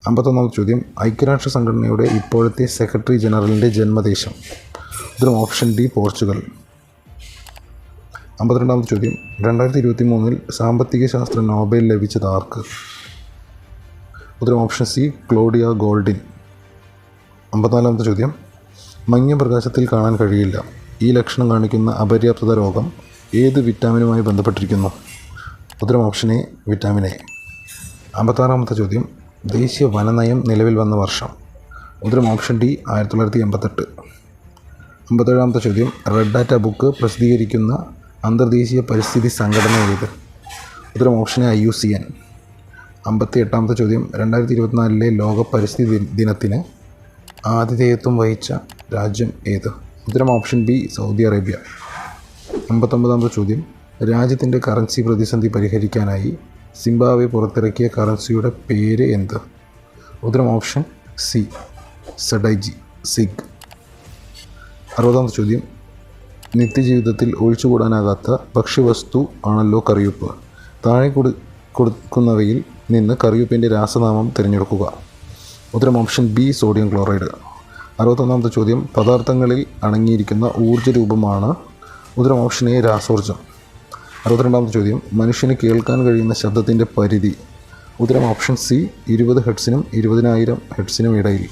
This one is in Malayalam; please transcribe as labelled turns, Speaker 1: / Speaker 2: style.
Speaker 1: 51-ാമത്തെ ചോദ്യം ഐക്യരാഷ്ട്ര സംഘടനയുടെ ഇപ്പോഴത്തെ സെക്രട്ടറി ജനറലിൻ്റെ ജന്മദേശം. ഉത്തരം ഓപ്ഷൻ ഡി പോർച്ചുഗൽ. 52-ാമത്തെ ചോദ്യം 2023 സാമ്പത്തിക ശാസ്ത്ര നോബൽ ലഭിച്ചത് ആർക്ക്? ഉത്തരം ഓപ്ഷൻ സി ക്ലോഡിയ ഗോൾഡിൻ. 54-ാമത്തെ ചോദ്യം മങ്ങിയ പ്രകാശത്തിൽ കാണാൻ കഴിയില്ല. ഈ ലക്ഷണം കാണിക്കുന്ന അപര്യാപ്തത രോഗം ഏത് വിറ്റാമിനുമായി ബന്ധപ്പെട്ടിരിക്കുന്നു? ഉത്തരം ഓപ്ഷൻ എ വിറ്റാമിൻ എ. 56-ാമത്തെ ചോദ്യം ദേശീയ വനനയം നിലവിൽ വന്ന വർഷം. ഉത്തരം ഓപ്ഷൻ ഡി 1988. 57-ാമത്തെ ചോദ്യം റെഡ് ഡാറ്റ ബുക്ക് പ്രസിദ്ധീകരിക്കുന്ന അന്തർദേശീയ പരിസ്ഥിതി സംഘടന ഏത്? ഉത്തരം ഓപ്ഷൻ എ IUCN. 58-ാമത്തെ ചോദ്യം 2024 ലോക പരിസ്ഥിതി ദിനത്തിന് ആതിഥേയത്വം വഹിച്ച രാജ്യം ഏത്? ഉത്തരം ഓപ്ഷൻ ബി സൗദി അറേബ്യ. 59-ാമത്തെ ചോദ്യം രാജ്യത്തിൻ്റെ കറൻസി പ്രതിസന്ധി പരിഹരിക്കാനായി സിംബാബ്വെ പുറത്തിറക്കിയ കറൻസിയുടെ പേര് എന്ത്? ഉത്തരം ഓപ്ഷൻ സി സിഗ്. 60-ാമത്തെ ചോദ്യം നിത്യജീവിതത്തിൽ ഒഴിച്ചുകൂടാനാകാത്ത ഭക്ഷ്യവസ്തു ആണല്ലോ കറിയുപ്പ്. താഴെ കൊടുക്കുന്നവയിൽ നിന്ന് കറിയുപ്പിൻ്റെ രാസനാമം തിരഞ്ഞെടുക്കുക. ഉത്തരം ഓപ്ഷൻ ബി സോഡിയം ക്ലോറൈഡ്. 61-ാമത്തെ ചോദ്യം പദാർത്ഥങ്ങളിൽ അടങ്ങിയിരിക്കുന്ന ഊർജ്ജ രൂപമാണ്. ഉത്തരം ഓപ്ഷൻ എ രാസോർജ്ജം. 62-ാമത്തെ ചോദ്യം മനുഷ്യന് കേൾക്കാൻ കഴിയുന്ന ശബ്ദത്തിൻ്റെ പരിധി. ഉത്തരം ഓപ്ഷൻ സി 20 ഹെർട്സിനും 20,000 ഹെർട്സിനും ഇടയിൽ.